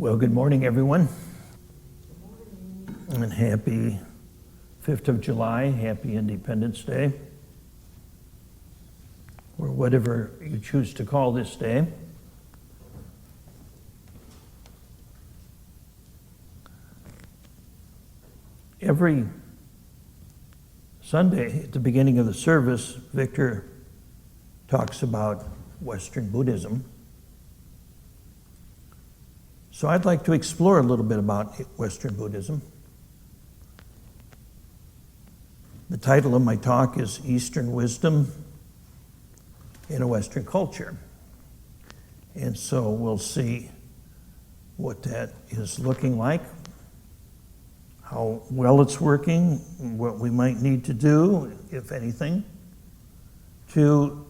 Well, good morning, everyone. And happy 5th of July, happy Independence Day, or whatever you choose to call this day. Every Sunday at the beginning of the service, Victor talks about Western Buddhism. So I'd like to explore a little bit about Western Buddhism. The title of my talk is Eastern Wisdom in a Western Culture. And so we'll see what that is looking like, how well it's working, what we might need to do, if anything, to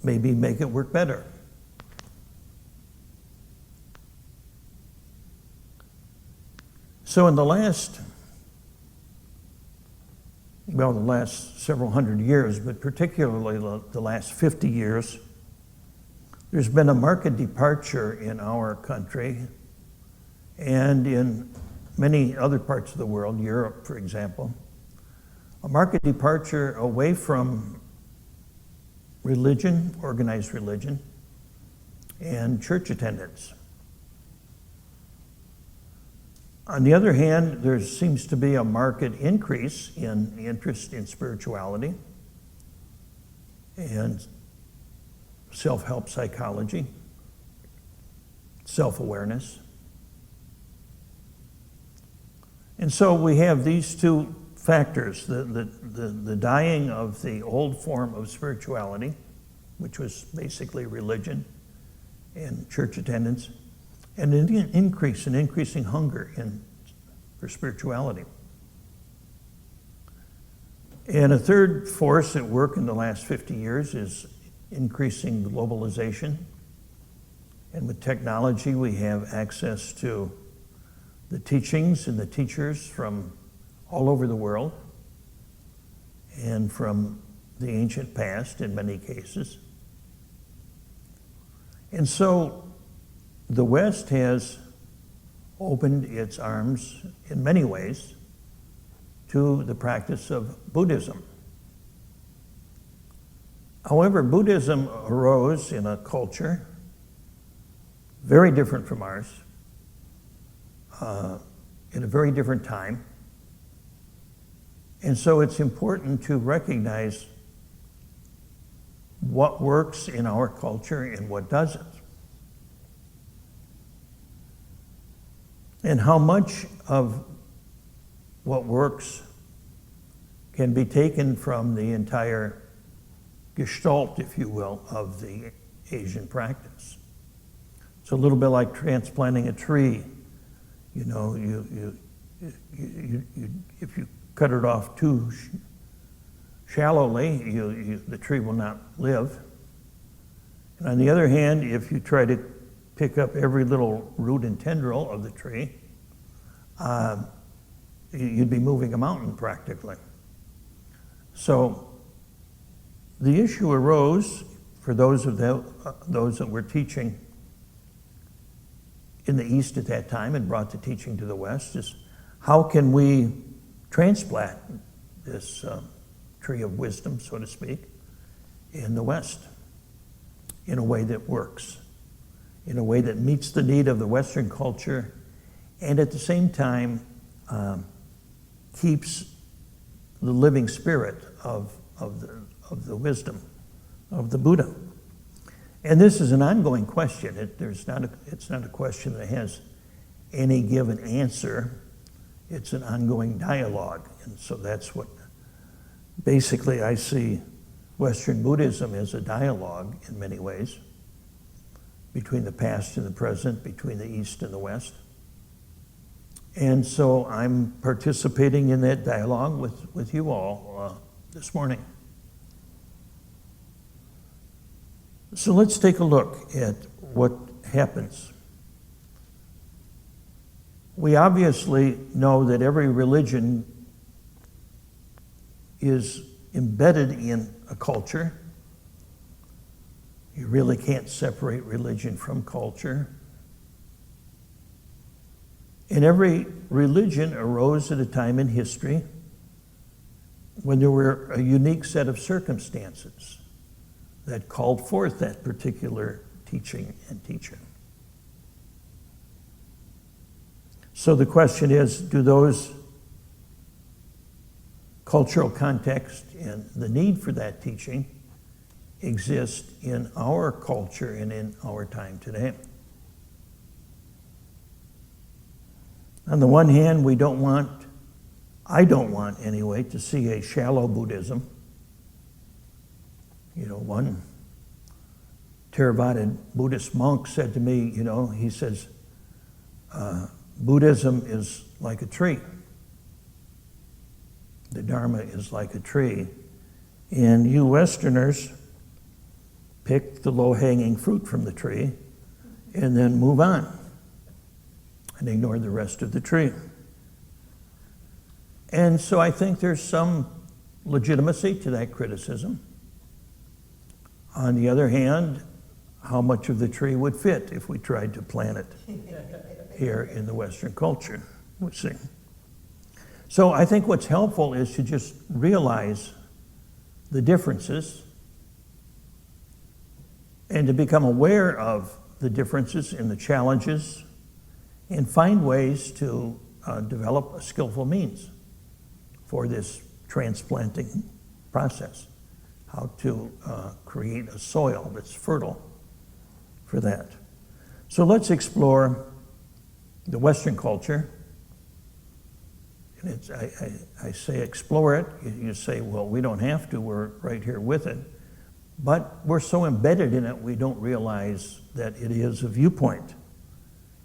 maybe make it work better. So in the last several hundred years, but particularly the last 50 years, there's been a marked departure in our country and in many other parts of the world, Europe, for example, a marked departure away from religion, organized religion, and church attendance. On the other hand, there seems to be a marked increase in interest in spirituality and self-help psychology, self-awareness. And so we have these two factors, the dying of the old form of spirituality, which was basically religion and church attendance, and an increasing hunger for spirituality. And a third force at work in the last 50 years is increasing globalization. And with technology, we have access to the teachings and the teachers from all over the world and from the ancient past in many cases. And so the West has opened its arms in many ways to the practice of Buddhism. However, Buddhism arose in a culture very different from ours, in a very different time. And so it's important to recognize what works in our culture and what doesn't. And how much of what works can be taken from the entire gestalt, if you will, of the Asian practice. It's a little bit like transplanting a tree. You know, if you cut it off too shallowly, the tree will not live. And on the other hand, if you try to pick up every little root and tendril of the tree, you'd be moving a mountain practically. So the issue arose for those that were teaching in the East at that time and brought the teaching to the West, is how can we transplant this tree of wisdom, so to speak, in the West in a way that works, in a way that meets the need of the Western culture, and at the same time keeps the living spirit of the wisdom of the Buddha. And this is an ongoing question. It's not a question that has any given answer. It's an ongoing dialogue. And so that's what basically I see Western Buddhism as a dialogue in many ways between the past and the present, between the East and the West. And so I'm participating in that dialogue with you all this morning. So let's take a look at what happens. We obviously know that every religion is embedded in a culture. You really can't separate religion from culture. And every religion arose at a time in history when there were a unique set of circumstances that called forth that particular teaching and teacher. So the question is, do those cultural context and the need for that teaching exist in our culture and in our time today? On the one hand, I don't want anyway, to see a shallow Buddhism. One Theravada Buddhist monk said to me, he says, Buddhism is like a tree. The Dharma is like a tree. And you Westerners pick the low-hanging fruit from the tree and then move on and ignore the rest of the tree. And so I think there's some legitimacy to that criticism. On the other hand, how much of the tree would fit if we tried to plant it here in the Western culture? We'll see. So I think what's helpful is to just realize the differences and to become aware of the differences and the challenges and find ways to develop a skillful means for this transplanting process, how to create a soil that's fertile for that. So let's explore the Western culture. And I say explore it. You say, well, we don't have to. We're right here with it. But we're so embedded in it, we don't realize that it is a viewpoint.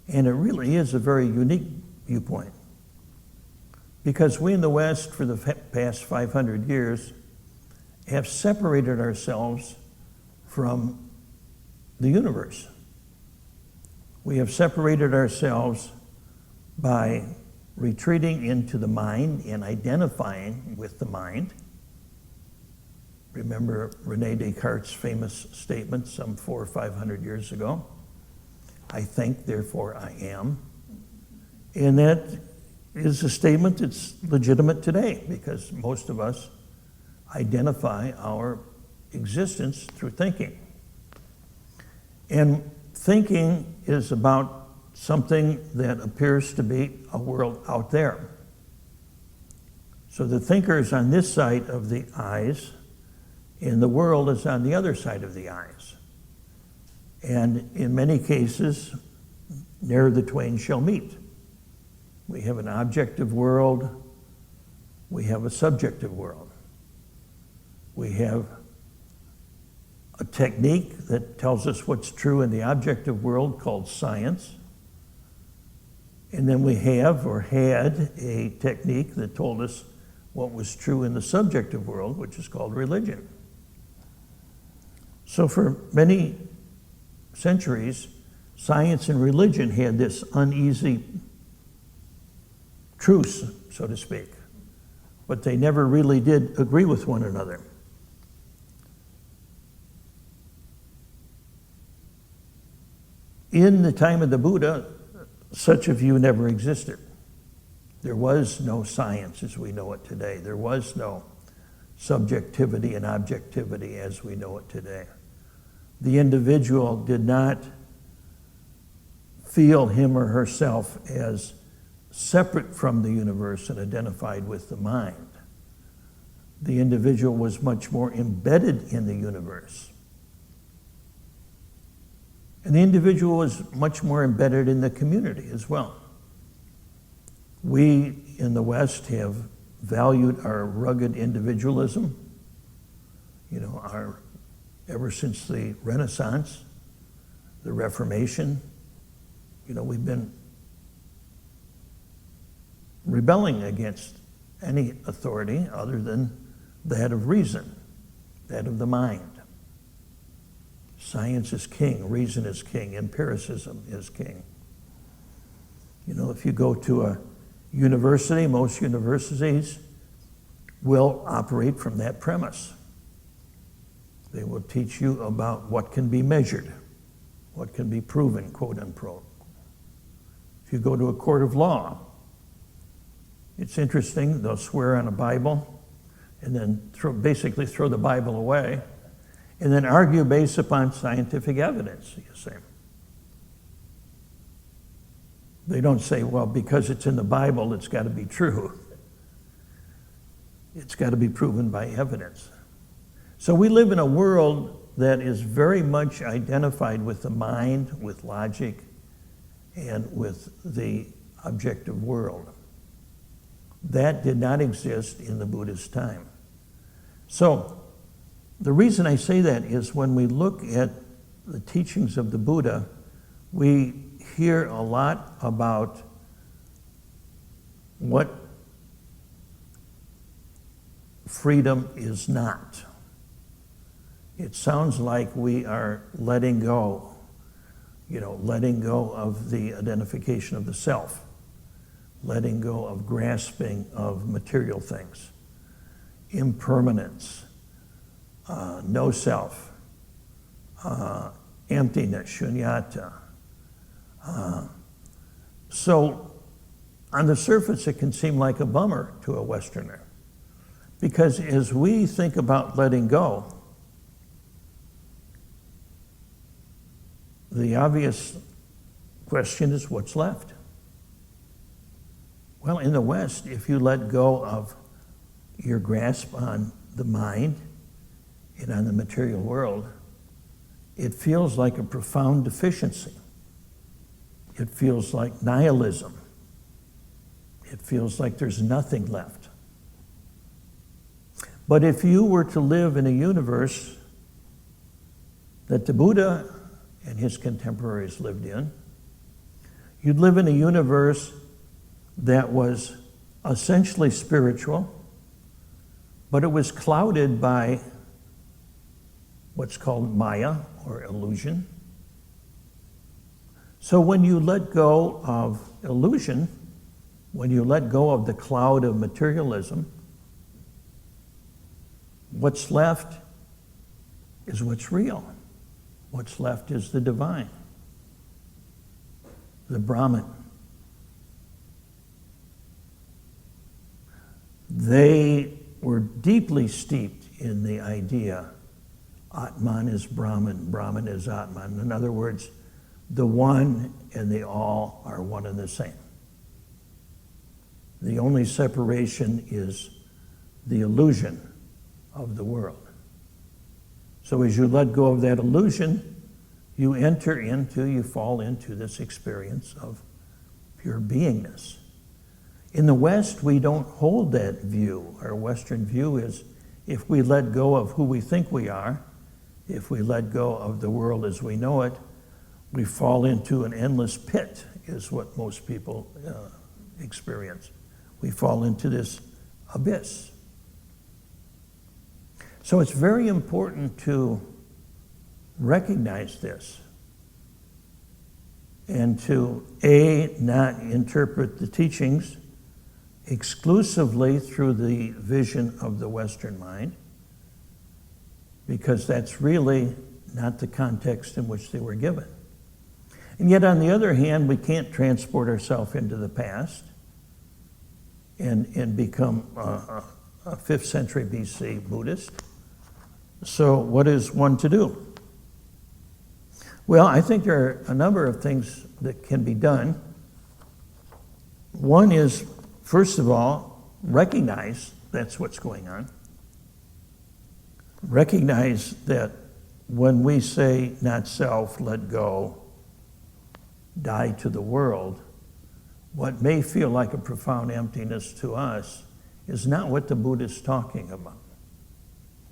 And it really is a very unique viewpoint. Because we in the West, for the past 500 years, have separated ourselves from the universe. We have separated ourselves by retreating into the mind and identifying with the mind. Remember René Descartes' famous statement some 400 or 500 years ago? I think, therefore I am. And that is a statement that's legitimate today because most of us identify our existence through thinking. And thinking is about something that appears to be a world out there. So the thinker is on this side of the eyes, and the world is on the other side of the eyes. And in many cases, ne'er the twain shall meet. We have an objective world, we have a subjective world. We have a technique that tells us what's true in the objective world called science. And then we have or had a technique that told us what was true in the subjective world, which is called religion. So for many centuries, science and religion had this uneasy truce, so to speak. But they never really did agree with one another. In the time of the Buddha, such a view never existed. There was no science as we know it today. There was no subjectivity and objectivity as we know it today. The individual did not feel him or herself as separate from the universe and identified with the mind. The individual was much more embedded in the universe. And the individual was much more embedded in the community as well. We in the West have valued our rugged individualism, ever since the Renaissance, the Reformation. We've been rebelling against any authority other than that of reason, that of the mind. Science is king, reason is king, empiricism is king. If you go to a university, most universities will operate from that premise. They will teach you about what can be measured, what can be proven, quote unquote. If you go to a court of law, it's interesting, they'll swear on a Bible and then basically throw the Bible away and then argue based upon scientific evidence, you see. They don't say, well, because it's in the Bible, it's got to be true. It's got to be proven by evidence. So we live in a world that is very much identified with the mind, with logic, and with the objective world. That did not exist in the Buddhist time. So the reason I say that is when we look at the teachings of the Buddha, we hear a lot about what freedom is not. It sounds like we are letting go, letting go of the identification of the self, letting go of grasping of material things, impermanence, no self, emptiness, shunyata. So on the surface, it can seem like a bummer to a Westerner, because as we think about letting go, the obvious question is, what's left? Well, in the West, if you let go of your grasp on the mind and on the material world, it feels like a profound deficiency. It feels like nihilism. It feels like there's nothing left. But if you were to live in a universe that the Buddha and his contemporaries lived in, you'd live in a universe that was essentially spiritual, but it was clouded by what's called Maya, or illusion. So when you let go of illusion, when you let go of the cloud of materialism, what's left is what's real. What's left is the divine, the Brahman. They were deeply steeped in the idea Atman is Brahman, Brahman is Atman. In other words, the one and the all are one and the same. The only separation is the illusion of the world. So as you let go of that illusion, you fall into this experience of pure beingness. In the West, we don't hold that view. Our Western view is if we let go of who we think we are, if we let go of the world as we know it, we fall into an endless pit, is what most people experience. We fall into this abyss. So it's very important to recognize this and to, not interpret the teachings exclusively through the vision of the Western mind, because that's really not the context in which they were given. And yet, on the other hand, we can't transport ourselves into the past and become a 5th century BC Buddhist. So what is one to do? Well, I think there are a number of things that can be done. One is, first of all, recognize that's what's going on. Recognize that when we say not self, let go, die to the world, what may feel like a profound emptiness to us is not what the Buddha is talking about.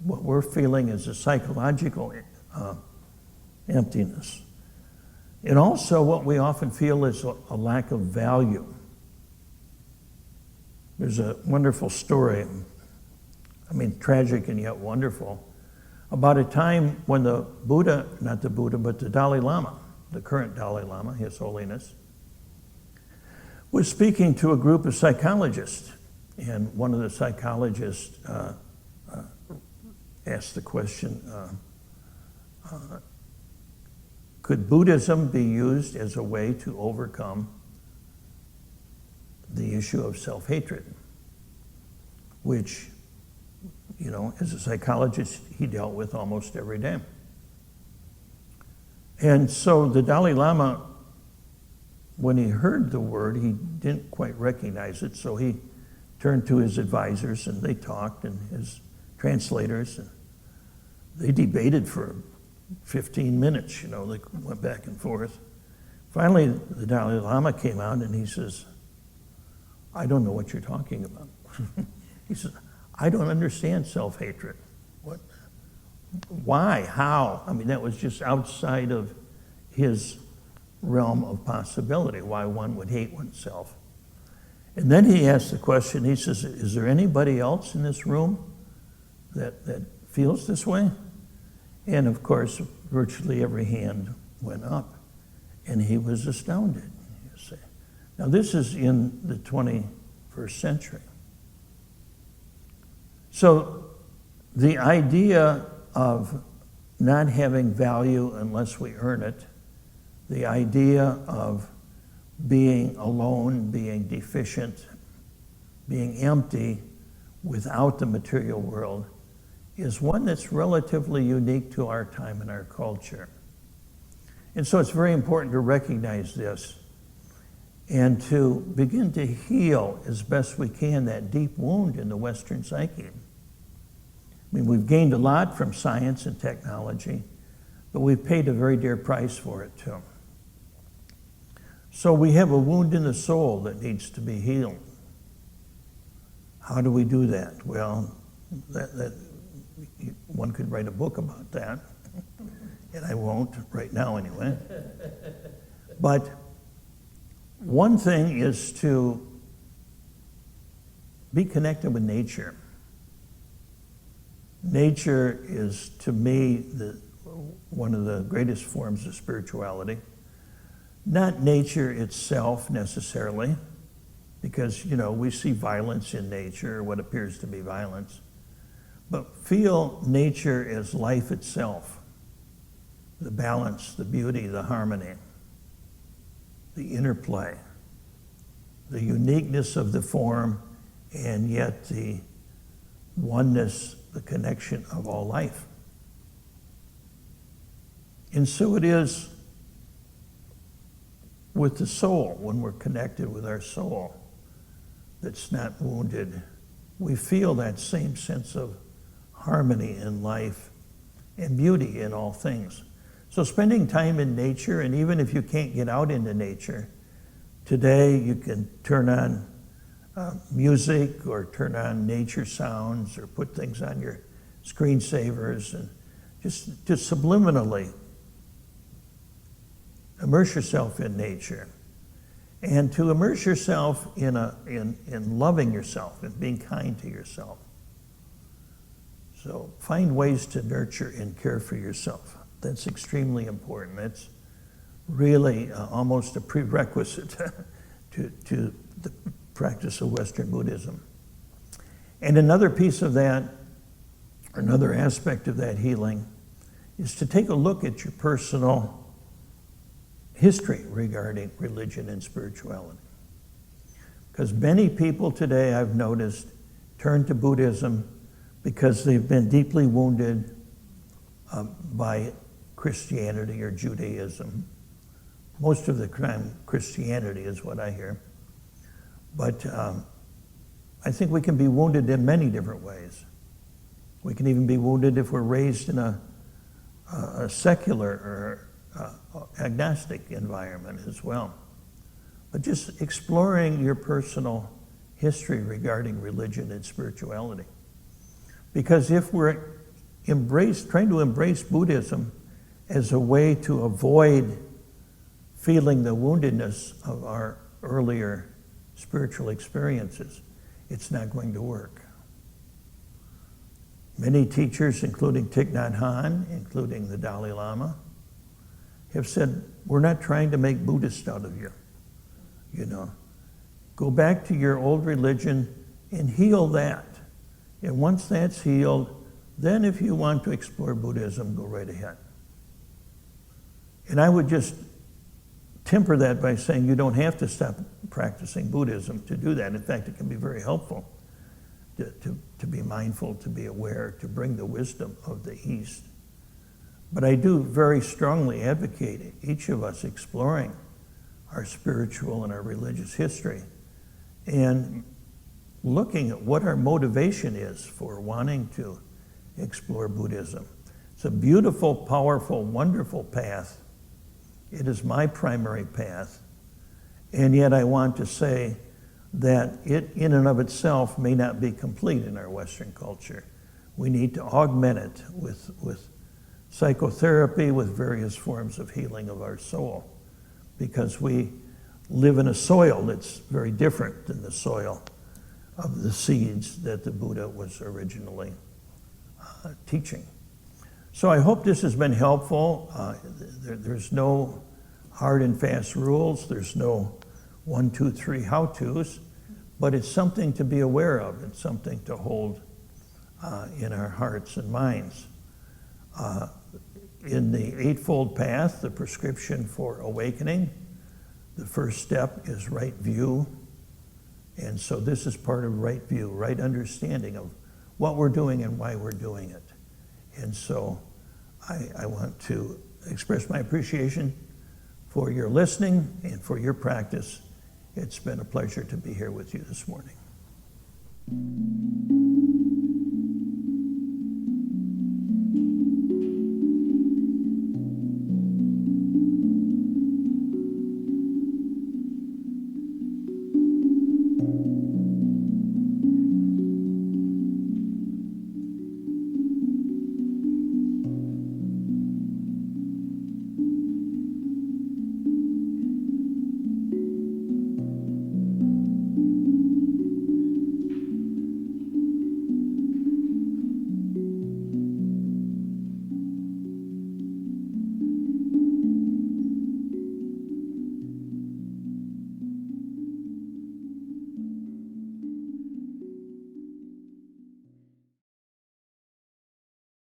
What we're feeling is a psychological emptiness. And also what we often feel is a lack of value. There's a wonderful story, tragic and yet wonderful, about a time when the Dalai Lama, the current Dalai Lama, His Holiness, was speaking to a group of psychologists. And one of the psychologists asked the question, could Buddhism be used as a way to overcome the issue of self-hatred, which, as a psychologist, he dealt with almost every day. And so the Dalai Lama, when he heard the word, he didn't quite recognize it, so he turned to his advisors, and they talked, and his translators, and they debated for 15 minutes, they went back and forth. Finally, the Dalai Lama came out, and he says, I don't know what you're talking about. He says, I don't understand self-hatred. What? Why? How? I mean, that was just outside of his realm of possibility, why one would hate oneself. And then he asked the question, he says, is there anybody else in this room that feels this way? And of course, virtually every hand went up, and he was astounded. You see. Now this is in the 21st century. So the idea of not having value unless we earn it, the idea of being alone, being deficient, being empty without the material world is one that's relatively unique to our time and our culture. And so it's very important to recognize this and to begin to heal as best we can that deep wound in the Western psyche. I mean, we've gained a lot from science and technology, but we've paid a very dear price for it too. So we have a wound in the soul that needs to be healed. How do we do that? Well, one could write a book about that, and I won't right now anyway. But one thing is to be connected with nature. Nature is, to me, one of the greatest forms of spirituality. Not nature itself necessarily, because, we see violence in nature, what appears to be violence. But feel nature as life itself, the balance, the beauty, the harmony, the interplay, the uniqueness of the form, and yet the oneness, the connection of all life. And so it is with the soul, when we're connected with our soul that's not wounded, we feel that same sense of harmony in life and beauty in all things. So spending time in nature, and even if you can't get out into nature, today you can turn on music or turn on nature sounds or put things on your screensavers and just subliminally immerse yourself in nature. And to immerse yourself in loving yourself and being kind to yourself. So find ways to nurture and care for yourself. That's extremely important. That's really almost a prerequisite to the practice of Western Buddhism. And another piece of that, another aspect of that healing, is to take a look at your personal history regarding religion and spirituality. Because many people today, I've noticed, turn to Buddhism because they've been deeply wounded by Christianity or Judaism. Most of the time, Christianity is what I hear. But I think we can be wounded in many different ways. We can even be wounded if we're raised in a secular or agnostic environment as well. But just exploring your personal history regarding religion and spirituality. Because if we're trying to embrace Buddhism as a way to avoid feeling the woundedness of our earlier spiritual experiences, it's not going to work. Many teachers, including Thich Nhat Hanh, including the Dalai Lama, have said, we're not trying to make Buddhist out of you. Go back to your old religion and heal that. And once that's healed, then if you want to explore Buddhism, go right ahead. And I would just temper that by saying you don't have to stop practicing Buddhism to do that. In fact, it can be very helpful to be mindful, to be aware, to bring the wisdom of the East. But I do very strongly advocate each of us exploring our spiritual and our religious history and looking at what our motivation is for wanting to explore Buddhism. It's a beautiful, powerful, wonderful path. It is my primary path. And yet I want to say that it in and of itself may not be complete in our Western culture. We need to augment it with psychotherapy, with various forms of healing of our soul, because we live in a soil that's very different than the soil of the seeds that the Buddha was originally teaching. So I hope this has been helpful. There's no hard and fast rules. There's no 1, 2, 3 how-tos, but it's something to be aware of. It's something to hold in our hearts and minds. In the Eightfold Path, the prescription for awakening, the first step is right view. And so this is part of right view, right understanding of what we're doing and why we're doing it. And so I want to express my appreciation for your listening and for your practice. It's been a pleasure to be here with you this morning.